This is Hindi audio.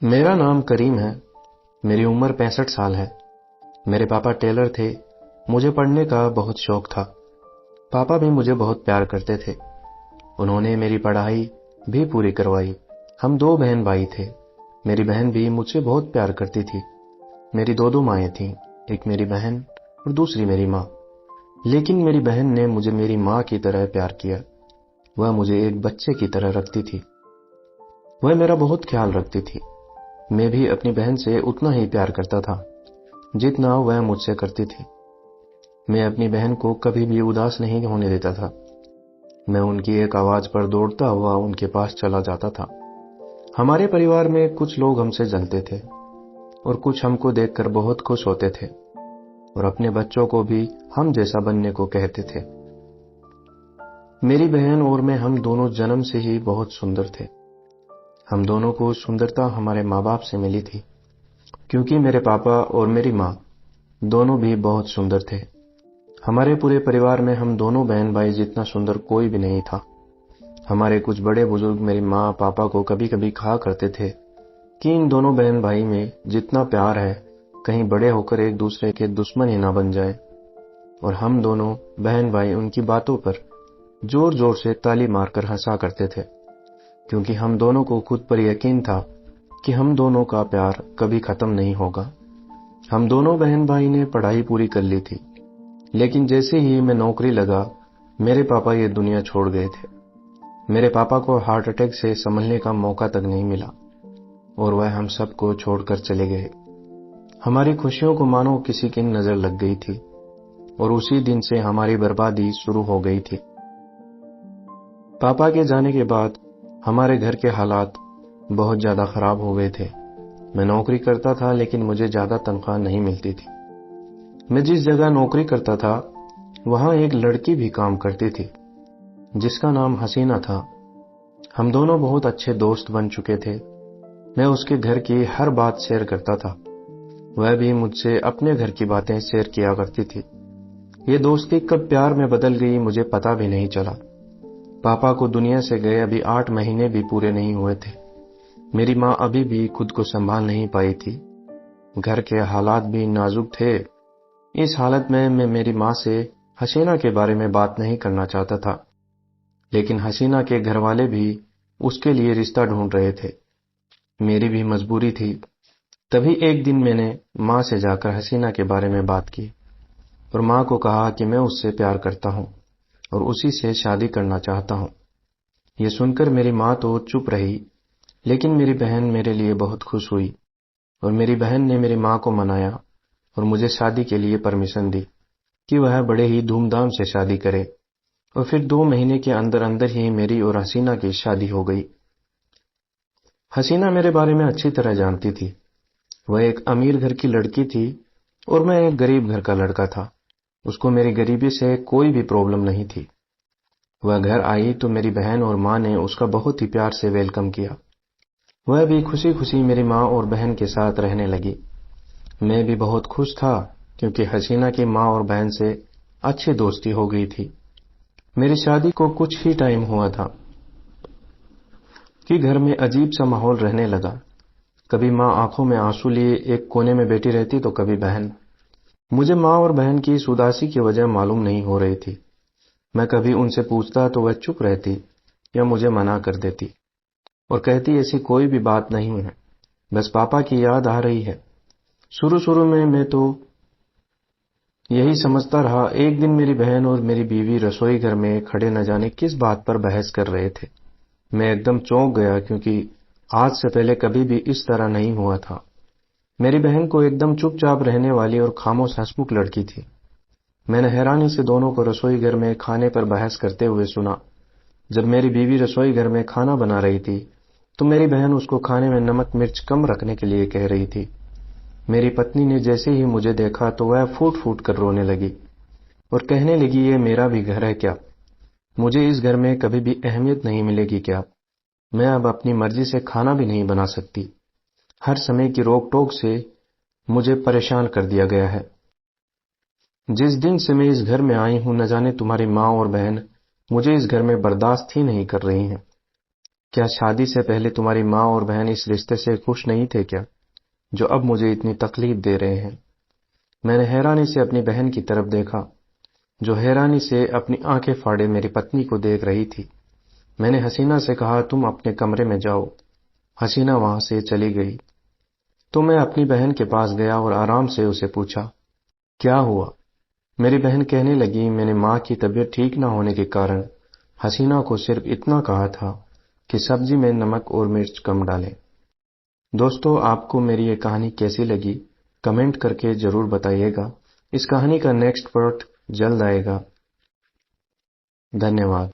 मेरा नाम करीम है। मेरी उम्र 65 साल है। मेरे पापा टेलर थे। मुझे पढ़ने का बहुत शौक था। पापा भी मुझे बहुत प्यार करते थे। उन्होंने मेरी पढ़ाई भी पूरी करवाई। हम दो बहन भाई थे। मेरी बहन भी मुझसे बहुत प्यार करती थी। मेरी दो माएँ थीं, एक मेरी बहन और दूसरी मेरी माँ। लेकिन मेरी बहन ने मुझे मेरी माँ की तरह प्यार किया। वह मुझे एक बच्चे की तरह रखती थी। वह मेरा बहुत ख्याल रखती थी। मैं भी अपनी बहन से उतना ही प्यार करता था जितना वह मुझसे करती थी। मैं अपनी बहन को कभी भी उदास नहीं होने देता था। मैं उनकी एक आवाज पर दौड़ता हुआ उनके पास चला जाता था। हमारे परिवार में कुछ लोग हमसे जलते थे और कुछ हमको देखकर बहुत खुश होते थे और अपने बच्चों को भी हम जैसा बनने को कहते थे। मेरी बहन और मैं हम दोनों जन्म से ही बहुत सुंदर थे। हम दोनों को सुंदरता हमारे माँ बाप से मिली थी, क्योंकि मेरे पापा और मेरी माँ दोनों भी बहुत सुंदर थे। हमारे पूरे परिवार में हम दोनों बहन भाई जितना सुंदर कोई भी नहीं था। हमारे कुछ बड़े बुजुर्ग मेरी माँ पापा को कभी कभी कहा करते थे कि इन दोनों बहन भाई में जितना प्यार है, कहीं बड़े होकर एक दूसरे के दुश्मन ही ना बन जाए। और हम दोनों बहन भाई उनकी बातों पर जोर जोर से ताली मारकर हंसा करते थे, क्योंकि हम दोनों को खुद पर यकीन था कि हम दोनों का प्यार कभी खत्म नहीं होगा। हम दोनों बहन भाई ने पढ़ाई पूरी कर ली थी, लेकिन जैसे ही मैं नौकरी लगा, मेरे पापा ये दुनिया छोड़ गए थे। मेरे पापा को हार्ट अटैक से संभलने का मौका तक नहीं मिला और वह हम सबको छोड़कर चले गए। हमारी खुशियों को मानो किसी की नजर लग गई थी और उसी दिन से हमारी बर्बादी शुरू हो गई थी। पापा के जाने के बाद हमारे घर के हालात बहुत ज्यादा खराब हो गए थे। मैं नौकरी करता था, लेकिन मुझे ज्यादा तनख्वाह नहीं मिलती थी। मैं जिस जगह नौकरी करता था, वहां एक लड़की भी काम करती थी जिसका नाम हसीना था। हम दोनों बहुत अच्छे दोस्त बन चुके थे। मैं उसके घर की हर बात शेयर करता था। वह भी मुझसे अपने घर की बातें शेयर किया करती थी। ये दोस्ती कब प्यार में बदल गई मुझे पता भी नहीं चला। पापा को दुनिया से गए अभी 8 महीने भी पूरे नहीं हुए थे। मेरी माँ अभी भी खुद को संभाल नहीं पाई थी। घर के हालात भी नाजुक थे। इस हालत में मैं मेरी माँ से हसीना के बारे में बात नहीं करना चाहता था, लेकिन हसीना के घर वाले भी उसके लिए रिश्ता ढूंढ रहे थे। मेरी भी मजबूरी थी। तभी एक दिन मैंने माँ से जाकर हसीना के बारे में बात की और माँ को कहा कि मैं उससे प्यार करता हूँ और उसी से शादी करना चाहता हूँ। ये सुनकर मेरी माँ तो चुप रही, लेकिन मेरी बहन मेरे लिए बहुत खुश हुई और मेरी बहन ने मेरी माँ को मनाया और मुझे शादी के लिए परमिशन दी कि वह बड़े ही धूमधाम से शादी करे। और फिर 2 महीने के अंदर अंदर ही मेरी और हसीना की शादी हो गई। हसीना मेरे बारे में अच्छी तरह जानती थी। वह एक अमीर घर की लड़की थी और मैं एक गरीब घर का लड़का था। उसको मेरी गरीबी से कोई भी प्रॉब्लम नहीं थी। वह घर आई तो मेरी बहन और माँ ने उसका बहुत ही प्यार से वेलकम किया। वह भी खुशी खुशी मेरी माँ और बहन के साथ रहने लगी। मैं भी बहुत खुश था, क्योंकि हसीना की माँ और बहन से अच्छी दोस्ती हो गई थी। मेरी शादी को कुछ ही टाइम हुआ था कि घर में अजीब सा माहौल रहने लगा। कभी माँ आंखों में आंसू लिए एक कोने में बैठी रहती तो कभी बहन। मुझे माँ और बहन की इस उदासी की वजह मालूम नहीं हो रही थी। मैं कभी उनसे पूछता तो वह चुप रहती या मुझे मना कर देती और कहती ऐसी कोई भी बात नहीं है, बस पापा की याद आ रही है। शुरू शुरू में मैं तो यही समझता रहा। एक दिन मेरी बहन और मेरी बीवी रसोई घर में खड़े न जाने किस बात पर बहस कर रहे थे। मैं एकदम चौंक गया, क्योंकि आज से पहले कभी भी इस तरह नहीं हुआ था। मेरी बहन को एकदम चुपचाप रहने वाली और खामोश हंसमुख लड़की थी। मैंने हैरानी से दोनों को रसोई घर में खाने पर बहस करते हुए सुना। जब मेरी बीवी रसोई घर में खाना बना रही थी, तो मेरी बहन उसको खाने में नमक मिर्च कम रखने के लिए कह रही थी। मेरी पत्नी ने जैसे ही मुझे देखा तो वह फूट फूट कर रोने लगी और कहने लगी, ये मेरा भी घर है क्या? मुझे इस घर में कभी भी अहमियत नहीं मिलेगी क्या? मैं अब अपनी मर्जी से खाना भी नहीं बना सकती। हर समय की रोक टोक से मुझे परेशान कर दिया गया है। जिस दिन से मैं इस घर में आई हूं, न जाने तुम्हारी माँ और बहन मुझे इस घर में बर्दाश्त ही नहीं कर रही हैं। क्या शादी से पहले तुम्हारी माँ और बहन इस रिश्ते से खुश नहीं थे क्या, जो अब मुझे इतनी तकलीफ दे रहे हैं? मैंने हैरानी से अपनी बहन की तरफ देखा, जो हैरानी से अपनी आंखें फाड़े मेरी पत्नी को देख रही थी। मैंने हसीना से कहा, तुम अपने कमरे में जाओ। हसीना वहां से चली गई। तो मैं अपनी बहन के पास गया और आराम से उसे पूछा, क्या हुआ? मेरी बहन कहने लगी, मैंने माँ की तबीयत ठीक न होने के कारण हसीना को सिर्फ इतना कहा था कि सब्जी में नमक और मिर्च कम डालें। दोस्तों, आपको मेरी ये कहानी कैसी लगी, कमेंट करके जरूर बताइएगा। इस कहानी का नेक्स्ट पार्ट जल्द आएगा। धन्यवाद।